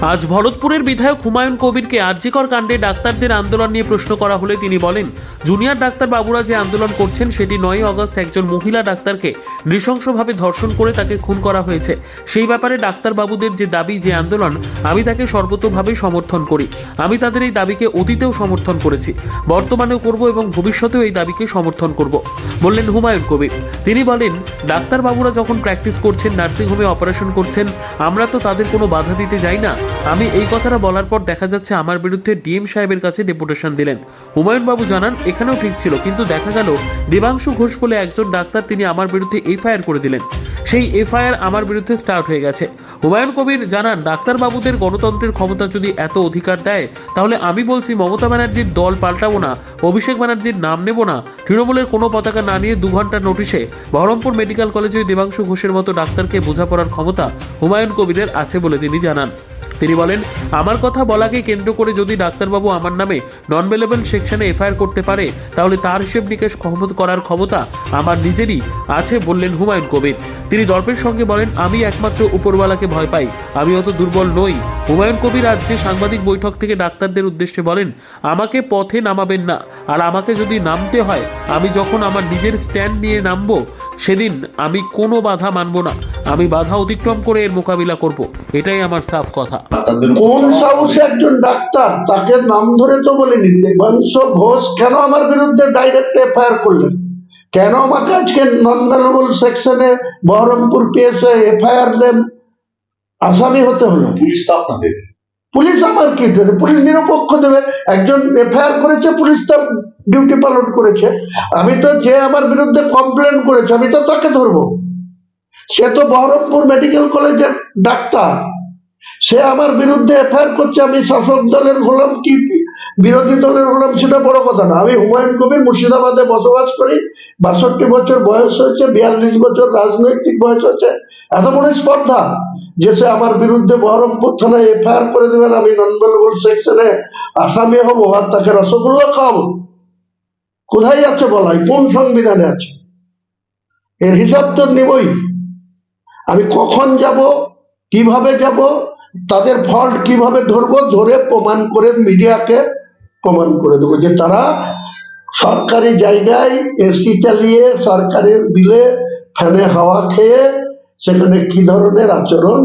আজ ভরতপুরের বিধায়ক হুমায়ুন কবিরকে আরজিকর কাণ্ডে ডাক্তারদের আন্দোলন নিয়ে প্রশ্ন করা হলে তিনি বলেন, জুনিয়র ডাক্তার বাবুরা যে আন্দোলন করছেন সেটি 9 আগস্ট একজন মহিলা ডাক্তারকে নৃশংসভাবে ধর্ষণ করে তাকে খুন করা হয়েছে। সেই ব্যাপারে ডাক্তার বাবুদের যে দাবি, যে আন্দোলন, আমি তাকে সর্বতোভাবে সমর্থন করি। আমি তাদের এই দাবিকে অতীতেও সমর্থন করেছি, বর্তমানেও করব এবং ভবিষ্যতেও এই দাবিকে সমর্থন করব, বললেন হুমায়ুন কবির। তিনি বলেন, ডাক্তার বাবুরা যখন প্র্যাকটিস করছেন, নার্সিংহোমে অপারেশন করছেন, আমরা তো তাদের কোনো বাধা দিতে যাই না। আমি এই কথাটা বলার পর দেখা যাচ্ছে আমার বিরুদ্ধে ডিএম সাহেবের কাছে ডেপুটেশন দিলেন। হুমায়ুন বাবু জানান, এখানেও ঠিক ছিল, কিন্তু দেখা গেল দেবাংশু ঘোষ বলে একজন ডাক্তার, তিনি আমার বিরুদ্ধে এফআইআর করে দিলেন। সেই এফআইআর আমার বিরুদ্ধে স্টার্ট হয়ে গেছে। হুমায়ুন কবির জানান, ডাক্তার বাবুদের গণতন্ত্রের ক্ষমতা যদি এত অধিকার দেয়, তাহলে আমি বলছি মমতা ব্যানার্জির দল পাল্টাবো না, অভিষেক ব্যানার্জির নাম নেব না, তৃণমূলের কোনো পতাকা না নিয়ে 2 ঘন্টার নোটিশে বহরমপুর মেডিকেল কলেজে দেবাংশু ঘোষের মতো ডাক্তারকে বোঝাপড়ার ক্ষমতা হুমায়ুন কবিরের আছে বলে তিনি জানান। তিনি বলেন, আমার কথা বলাকে কেন্দ্র করে যদি ডাক্তারবাবু আমার নামে নন বেলেবল সেকশনে এফআইআর করতে পারে, তাহলে তার হিসেব নিকেশ করার ক্ষমতা আমার নিজেরই আছে, বললেন হুমায়ুন কবির। তিনি দর্পের সঙ্গে বলেন, আমি একমাত্র উপরওয়ালাকে ভয় পাই, আমি অত দুর্বল নই। হুমায়ুন কবির আজ যে সাংবাদিক বৈঠক থেকে ডাক্তারদের উদ্দেশ্যে বলেন, আমাকে পথে নামাবেন না, আর আমাকে যদি নামতে হয়, আমি যখন আমার নিজের স্ট্যান্ড নিয়ে নামবো, সেদিন আমি কোনো বাধা মানব না, আমি বাধা অতিক্রম করে এর মোকাবিলা করব, এটাই আমার সাফ কথা। কোন সাহসে একজন ডাক্তার, তাকে নাম ধরে তো বলেনি, দেবাংশু ঘোষ কেন আমার বিরুদ্ধে ডাইরেক্ট এফআইআর করলেন? কেন আমাকে আজকে নন বেলেবল সেকশনে বহরমপুর পিএসএ এফআইআর আসামি হতে হলো? পুলিশ তো আপনাদের, পুলিশ আমার কি দেবে? পুলিশ নিরপেক্ষ দেবে। একজন এফআইআর করেছে, পুলিশ তার ডিউটি পালন করেছে। আমি তো, যে আমার বিরুদ্ধে কমপ্লেন করেছে, আমি তো তাকে ধরবো। সে তো বহরমপুর মেডিকেল কলেজের ডাক্তার, সে আমার বিরুদ্ধে এফআইআর করছে। আমি শাসক দলের হলাম কি বিরোধী দলের হলাম সেটা বড় কথা না। আমি হুমায়ুন কবির, মুর্শিদাবাদে বসবাস করি, 62 বছর বয়স হয়েছে, 42 বছর রাজনৈতিক বয়স হচ্ছে। এত বড় স্পর্ধা যে সে আমার বিরুদ্ধে বহরমপুর থানায় এফআইআর করে দেবেন, আমি নন বেলেবল সেকশনে আসামি হবো আর তাকে রসগোল্লা খাওয়াবো? কোথায় আছে বলাই? কোন সংবিধানে আছে? এর হিসাব তো নিবই। আমি কখন যাব, কিভাবে যাব, তাদের ফল্ট কিভাবে ধরবো, ধরে প্রমাণ করে মিডিয়াকে প্রমাণ করে দেবো যে তারা সরকারি জায়গায় এসি চালিয়ে, সরকারের বিলে ফ্যানে হাওয়া খেয়ে সেখানে কি ধরনের আচরণ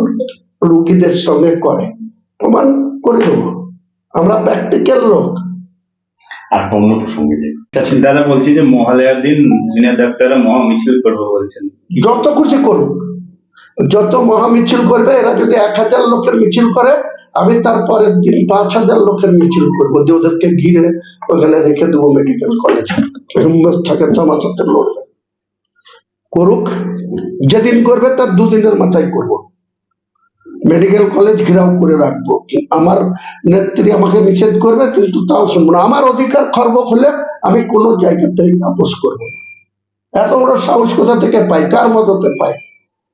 রুগীদের সঙ্গে করে, প্রমাণ করে দেবো। আমরা প্র্যাকটিক্যাল লোক। আর অন্য প্রসঙ্গে দাদা বলছি যে মহালয়ার দিন জুনিয়র ডাক্তাররা মহা মিছিল করবে বলছেন, যত খুশি করুক, যত মহা মিছিল করবে। এরা যদি 1000 লোকের মিছিল করে, আমি তারপরের দিন 5000 লোকের মিছিল করবো, যে ওদেরকে ঘিরে ওখানে রেখে দেবো মেডিকেল কলেজ। হিম্মত থাকে তো আমার সাথে লড়বে, করুক। যেদিন করবে তার 2 দিনের মাথায় করব। মেডিকেল কলেজ ঘেরাও করে রাখবো। আমার নেত্রী আমাকে নিষেধ করবে, কিন্তু তাও শুনবো না। আমার অধিকার খর্ব হলে আমি কোনো জায়গাতেই আপোষ করবো না। এত বড় সাহস কোথা থেকে পাই? কার মদতে পাই?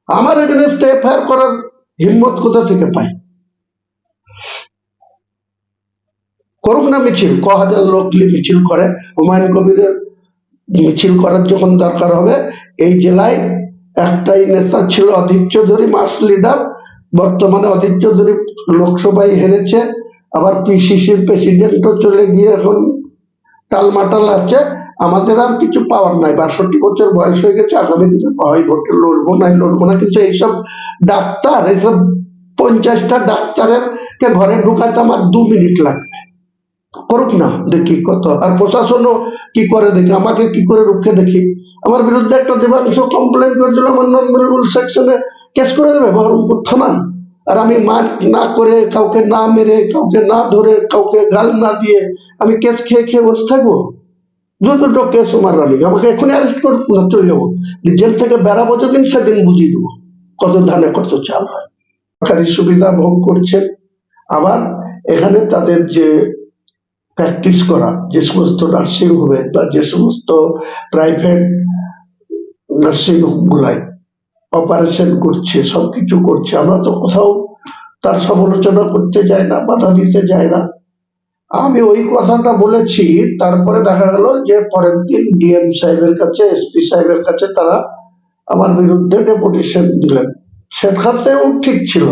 আমার এগেনস্টে এফআইআর করার হিম্মত কোথা থেকে পাই? করুক না মিছিল, 1000 লোক মিছিল করে। হুমায়ুন কবিরের মিছিল করার যখন দরকার হবে, এই জেলায় একটাই নেতা ছিল, অধীর চৌধুরী, মাস লিডার। বর্তমানে অধীর চৌধুরী লোকসভায় হেরেছে, আবার পিসিসির প্রেসিডেন্টও চলে গিয়ে এখন টালমাটাল আছে। আমাদের আর কিছু পাওয়ার নাই, 62 বছর বয়স হয়ে গেছে। আগামী দিনে হয় ভোটে লড়বো না, কিন্তু এইসব ডাক্তার, এইসব 50টা ডাক্তারের কে ঘরে ঢুকাতে আমার 2 মিনিট লাগবে। করুক না, দেখি কত। আর প্রশাসনও কি করে দেখি, আমাকে কি করে রুখে দেখি। আমার বিরুদ্ধে একটা দেবাংশু কমপ্লেন করেছিল, আমার নন বেলেবল সেকশনে কেস করে দেবে বহরমপুর থানা। আর আমি মার না করে, কাউকে না মেরে, কাউকে না ধরে, কাউকে গাল না দিয়ে আমি কেস খেয়ে খেয়ে বসে থাকবো? 2-2টো কেস আমার রানিং। আমাকে এখনই অ্যারেস্ট করবো না, চলে যাবো। জেল থেকে বেড়াবো যেদিন, সেদিন বুঝিয়ে দেবো কত ধানে কত চাল হয়। সরকারি সুবিধা ভোগ করছেন। আবার এখানে তাদের যে প্র্যাকটিস করা, যে সমস্ত নার্সিং হোমে বা যে সমস্ত প্রাইভেট নার্সিং হোম গুলায় অপারেশন করছে, সবকিছু করছে, আমরা তো কোথাও তার সমালোচনা করতে যাই না, বাধা দিতে যাই না। আমি ওই কথাটা বলেছি, তারপরে দেখা গেল যে পরের দিন ডিএম সাহেবের কাছে, এসপি সাহেবের কাছে তারা আমার বিরুদ্ধে ডেপুটেশন দিলেন। সেখানেও ঠিক ছিল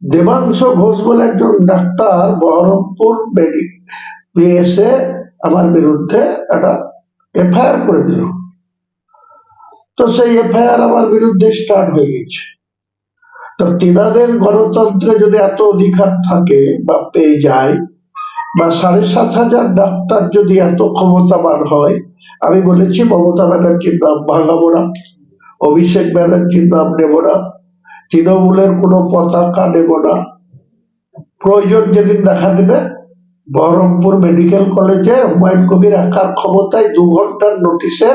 দেবাংশু ঘোষ বলে একজন ডাক্তার বহরমপুর পিএসএ আমার বিরুদ্ধে একটা এফআইআর করে দিল। তো সেই এফআইআর আমার বিরুদ্ধে স্টার্ট হয়ে গেছে। তো তিনাদের গণতন্ত্রে যদি এত অধিকার থাকে বা পেয়ে যায়, বা 7,500 ডাক্তার যদি এত ক্ষমতাবান হয়, আমি বলেছি মমতা ব্যানার্জির নাম ভাঙাবো না, অভিষেক ব্যানার্জির নাম নেব না, তৃণমূলের কোনো পতাকা নেব না। প্রয়োজন যেদিন দেখা দেবে, বহরমপুর মেডিকেল কলেজে হুমায়ুন কবির একার ক্ষমতায় 2 ঘন্টার নোটিশে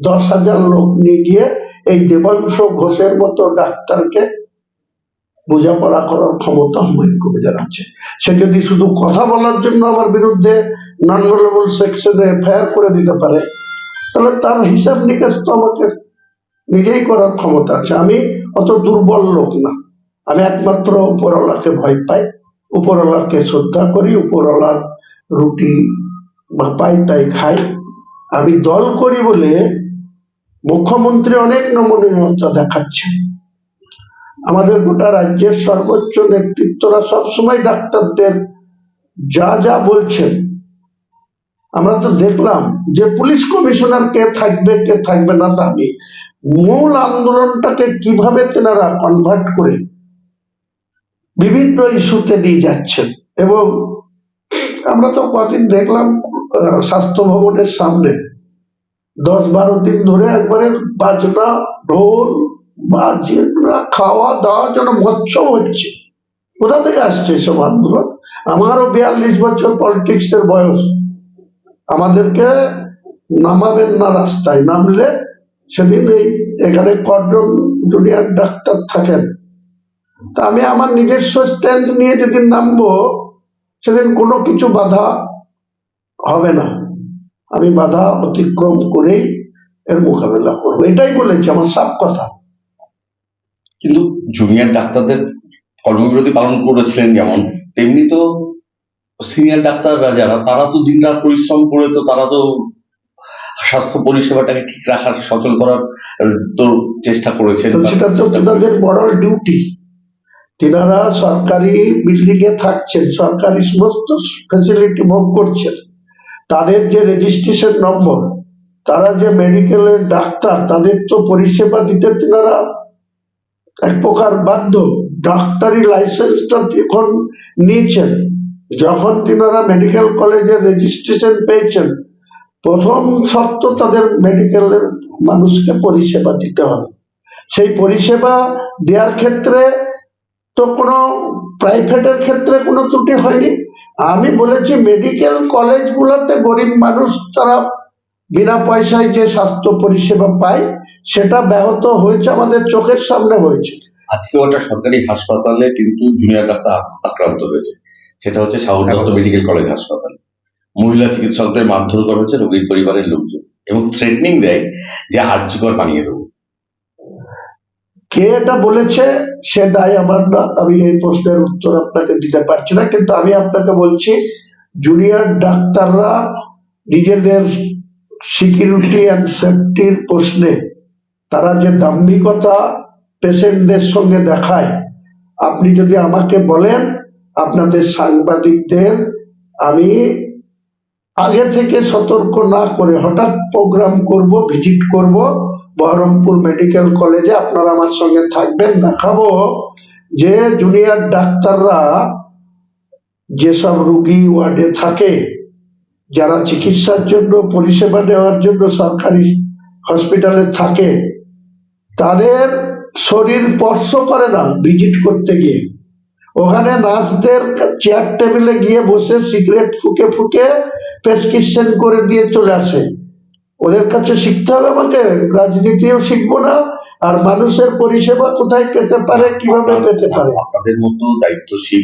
10,000 লোক নিয়ে গিয়ে এই দেবাংশু ঘোষের মতো ডাক্তারকে বোঝাপড়া করার ক্ষমতা হুমায়ুন কবিরের আছে। সে যদি শুধু কথা বলার জন্য আমার বিরুদ্ধে নন ভেলেবল সেকশনে এফআইআর করে দিতে পারে, তাহলে তার হিসাব নিকাশ তো আমাকে নিজেই করার ক্ষমতা আছে। আমি অত দুর্বল লোক না, আমি একমাত্র উপরওয়ালাকে ভয় পাই, উপরওয়ালাকে শ্রদ্ধা করি, উপরওয়ালার রুটি বা পাই তাই খাই। আমি দল করি বলে মুখ্যমন্ত্রী অনেক নমনীয়তা দেখাচ্ছে। আমাদের গোটা রাজ্যের সর্বোচ্চ নেতৃত্বরা সবসময় ডাক্তারদের যা যা বলছেন, আমরা তো দেখলাম যে পুলিশ কমিশনার কে থাকবে না তা নেই। মূল আন্দোলনটাকে কিভাবে তেনারা কনভার্ট করে বিভিন্ন ইস্যুতে নিয়ে যাচ্ছেন। এবং আমরা তো কদিন দেখলাম স্বাস্থ্য ভবনের সামনে 10-12 দিন ধরে একবারে বাজনা ঢোল বাজনা খাওয়া দাওয়া যেন মৎসব হচ্ছে। কোথা থেকে আসছে এসব আন্দোলন? আমারও 42 বছর পলিটিক্স এর বয়স, আমাদেরকে নামাবেন না রাস্তায়, নামলে সেদিন এখানে কজন জুনিয়র ডাক্তার থাকেন, তা আমি আমার নিজস্ব স্ট্রেংথ নিয়ে যেদিন নামবো, সেদিন কোনো কিছু বাধা হবে না, আমি বাধা অতিক্রম করেই এর মোকাবেলা করবো, এটাই বলেছি, আমার সাফ কথা। কিন্তু জুনিয়র ডাক্তারদের কর্মবিরতি পালন করেছিলেন যেমন, তেমনি তো সিনিয়র ডাক্তাররা যারা, তারা তো দিনরাত পরিশ্রম করে তো তারা তো স্বাস্থ্য পরিষেবাটাকে ঠিক রাখার, সচল করার তো চেষ্টা করেছেন। তো সেটা তো তাদের বড় ডিউটি। তিনারা সরকারি বিল্ডিং এ থাকছেন, সরকারি সমস্ত ফ্যাসিলিটি ভোগ করছেন, তাদের যে রেজিস্ট্রেশন নম্বর, তারা যে মেডিকেলের ডাক্তার, তাদের তো পরিষেবা দিতে তিনারা এক প্রকার বাধ্য। ডাক্তারি লাইসেন্সটা যখন নিয়েছেন, যখন তিনারা মেডিকেল কলেজের রেজিস্ট্রেশন পেয়েছেন, প্রথম শর্ত তাদের মেডিকেলের মানুষকে পরিষেবা দিতে হবে। সেই পরিষেবা দেওয়ার ক্ষেত্রে তো কোনো প্রাইভেটের ক্ষেত্রে কোনো ত্রুটি হয়নি। আমি বলেছি মেডিকেল কলেজগুলোতে গরিব মানুষ তারা বিনা পয়সায় যে স্বাস্থ্য পরিষেবা পায়, সেটা ব্যাহত হয়েছে, আমাদের চোখের সামনে হয়েছে। আজকে ওটা সরকারি হাসপাতালে কিন্তু জুনিয়র ডাক্তার আক্রান্ত হয়েছে, সেটা হচ্ছে সাহস দত্ত মেডিকেল কলেজ হাসপাতালে। মহিলা চিকিৎসকদের মারধর করা হচ্ছে রোগীর পরিবারের লোকজন, এবং থ্রেটনিং দেয় যে আর্যিকর বানিয়ে দেবো। কে এটা বলেছে সে দায় আমার না, আমি এই প্রশ্নের উত্তর আপনাকে দিতে পারছি না। কিন্তু আমি আপনাকে বলছি, জুনিয়র ডাক্তাররা নিজেদের সিকিউরিটি অ্যান্ড সেফটির প্রশ্নে তারা যে দাম্ভিকতা পেশেন্টদের সঙ্গে দেখায়, আপনি যদি আমাকে বলেন, আপনাদের সাংবাদিকদের আমি আগে থেকে সতর্ক না করে হঠাৎ প্রোগ্রাম করব, ভিজিট করব বহরমপুর মেডিকেল কলেজে, আপনারা আমার সঙ্গে থাকবেন, দেখাবো যে জুনিয়র ডাক্তাররা যেসব রোগী ওয়ার্ডে থাকে, যারা চিকিৎসার জন্য পরিষেবা নেওয়ার জন্য সরকারি হসপিটালে থাকে, তাদের শরীর স্পর্শ করে না ভিজিট করতে গিয়ে। ওখানে নার্সদের চেয়ার টেবিলে গিয়ে বসে সিগারেট ফুকে ফুকে প্রেসক্রিপশন করে দিয়ে চলে আসে। ওদের কাছে শিখতে হবে আমাকে, রাজনীতিও শিখবো না, আর মানুষের পরিষেবা কোথায় পেতে পারে, কিভাবে পেতে পারে। আপনাদের মতো দায়িত্বশীল